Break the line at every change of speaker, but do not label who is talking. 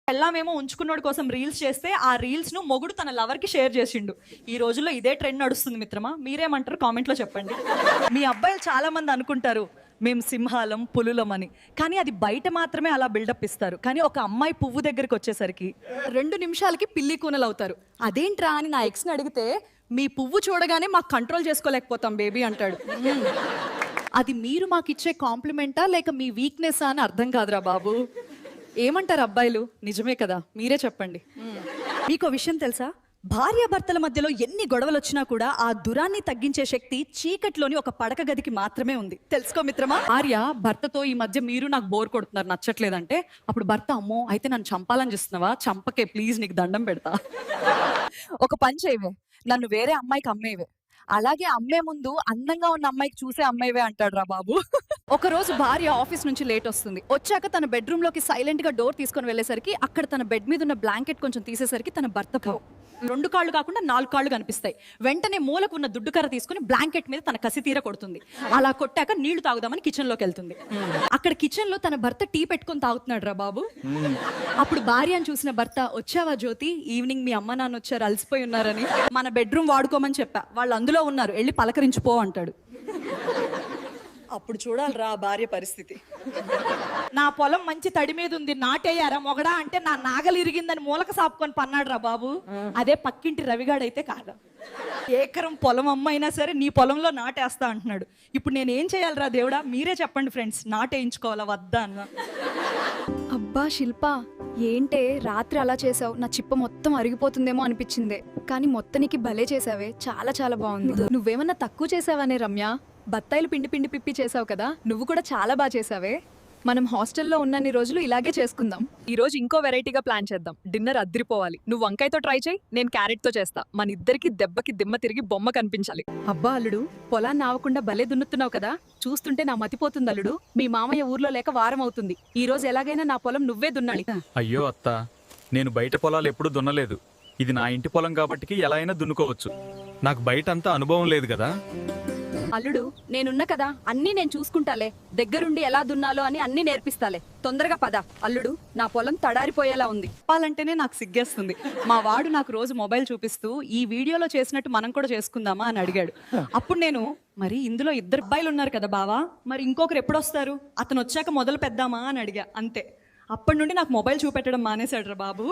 పెళ్ళామేమో ఉంచుకున్నోడి కోసం రీల్స్ చేస్తే ఆ రీల్స్ ను మొగుడు తన లవర్ కి షేర్ చేసిండు. ఈ రోజుల్లో ఇదే ట్రెండ్ నడుస్తుంది మిత్రమా. మీరేమంటారు కామెంట్ లో చెప్పండి. మీ అబ్బాయిలు చాలా మంది అనుకుంటారు మేము సింహాలం పులులం అని, కానీ అది బయట మాత్రమే అలా బిల్డప్ ఇస్తారు. కానీ ఒక అమ్మాయి పువ్వు దగ్గరికి వచ్చేసరికి 2 నిమిషాలకి పిల్లి కూనలు అవుతారు. అదేంట్రా అని నా ఎక్స్ని అడిగితే మీ పువ్వు చూడగానే మాకు కంట్రోల్ చేసుకోలేకపోతాం బేబీ అంటాడు. అది మీరు మాకు ఇచ్చే కాంప్లిమెంటా లేక మీ వీక్నెస్ అని అర్థం కాదురా బాబు. ఏమంటారు అబ్బాయిలు? నిజమే కదా, మీరే చెప్పండి. మీకు విషయం తెలుసా, భార్యాభర్తల మధ్యలో ఎన్ని గొడవలు వచ్చినా కూడా ఆ దురాన్ని తగ్గించే శక్తి చీకట్లోని ఒక పడక గదికి మాత్రమే ఉంది. తెలుసుకో మిత్రమా. భార్య భర్తతో ఈ మధ్య మీరు నాకు బోర్ కొడుతున్నారు, నచ్చట్లేదంటే అప్పుడు భర్త అమ్మో అయితే నన్ను చంపాలని చూస్తున్నావా, చంపకే ప్లీజ్ నీకు దండం పెడతా. ఒక పని చేయవే, నన్ను వేరే అమ్మాయికి అమ్మేవే, అలాగే అమ్మే ముందు అందంగా ఉన్న అమ్మాయికి చూసే అమ్మాయివే అంటాడు రా బాబు. ఒక రోజు భార్య ఆఫీస్ నుంచి లేట్ వస్తుంది. వచ్చాక తన బెడ్రూమ్ లోకి సైలెంట్ గా డోర్ తీసుకొని వెళ్ళేసరికి అక్కడ తన బెడ్ మీద ఉన్న బ్లాంకెట్ కొంచెం తీసేసరికి తన భర్త 2 కాళ్ళు కాకుండా 4 కాళ్ళు కనిపిస్తాయి. వెంటనే మూలకు ఉన్న దుడ్డు కర్ర తీసుకుని బ్లాంకెట్ మీద తన కసి తీర కొడుతుంది. అలా కొట్టాక నీళ్లు తాగుదామని కిచెన్ లోకి వెళ్తుంది. అక్కడ కిచెన్ లో తన భర్త టీ పెట్టుకొని తాగుతున్నాడు రా బాబు. అప్పుడు భార్యను చూసిన భర్త, వచ్చావా జ్యోతి, ఈవినింగ్ మీ అమ్మ నాన్న వచ్చారు అలసిపోయి ఉన్నారని, మన బెడ్రూమ్ వాడుకోమని చెప్పా, వాళ్ళు అందులో ఉన్నారు, వెళ్ళి పలకరించిపో అంటాడు. అప్పుడు చూడాలిరా భార్య పరిస్థితి. నా పొలం మంచి తడి మీద ఉంది, నాటేయారా మొగడా అంటే నా నాగలు ఇరిగిందని మూలక సాపుకొని పన్నాడు రా బాబు. అదే పక్కింటి రవిగాడైతే కాదా, ఏకరం పొలం అమ్మైనా సరే నీ పొలంలో నాటేస్తా అంటున్నాడు. ఇప్పుడు నేను ఏం చేయాలిరా దేవుడా, మీరే చెప్పండి ఫ్రెండ్స్, నాటేయించుకోవాలా వద్దా అన్న.
అబ్బా శిల్ప, ఏంటే రాత్రి అలా చేసావు, నా చిప్ప మొత్తం అరిగిపోతుందేమో అనిపించిందే, కానీ మొత్తానికి భలే చేసావే, చాలా చాలా బాగుంది. నువ్వేమన్నా తక్కువ చేసావనే రమ్య, బత్తాయిలు పిండి పిండి పిప్పి చేసావు కదా, నువ్వు కూడా చాలా బాగా చేసావే. మనం హాస్టల్లో ఉన్నన్ని రోజులు ఇలాగే చేసుకుందాం.
ఈ రోజు ఇంకో వెరైటీగా ప్లాన్ చేద్దాం. డిన్నర్ అద్దరిపోవాలి. నువ్వు వంకాయతో ట్రై చేయి, నేను క్యారెట్ తో చేస్తా. మన ఇద్దరికి దెబ్బకి దిమ్మ తిరిగి బొమ్మ కనిపించాలి.
అబ్బా అల్లుడు, పొలాన్ని ఆవకుండా భలే దున్నుతున్నావు కదా, చూస్తుంటే నా మతిపోతుంది అల్లుడు. మీ మామయ్య ఊర్లో లేక వారం అవుతుంది, ఈ రోజు ఎలాగైనా నా పొలం నువ్వే దున్నాలి.
అయ్యో అత్త, నేను బయట పొలాలు ఎప్పుడు దున్నలేదు. ఇది నా ఇంటి పొలం కాబట్టి ఎలా అయినా దున్నుకోవచ్చు. నాకు బయట అంతా అనుభవం లేదు కదా.
అల్లుడు, నేనున్నా కదా, అన్నీ నేను చూసుకుంటాలే, దగ్గరుండి ఎలా దున్నాలో అని అన్నీ నేర్పిస్తాలే. తొందరగా పద అల్లుడు, నా పొలం తడారిపోయేలా ఉంది.
చెప్పాలంటేనే నాకు సిగ్గేస్తుంది. మా వాడు నాకు రోజు మొబైల్ చూపిస్తూ ఈ వీడియోలో చేసినట్టు మనం కూడా చేసుకుందామా అని అడిగాడు. అప్పుడు నేను, మరి ఇందులో 2 అబ్బాయిలు ఉన్నారు కదా బావా, మరి ఇంకొకరు ఎప్పుడు వస్తారు, అతను వచ్చాక మొదలు పెద్దామా అని అడిగా. అంతే, అప్పటి నుండి నాకు మొబైల్ చూపెట్టడం మానేశాడు రా బాబు.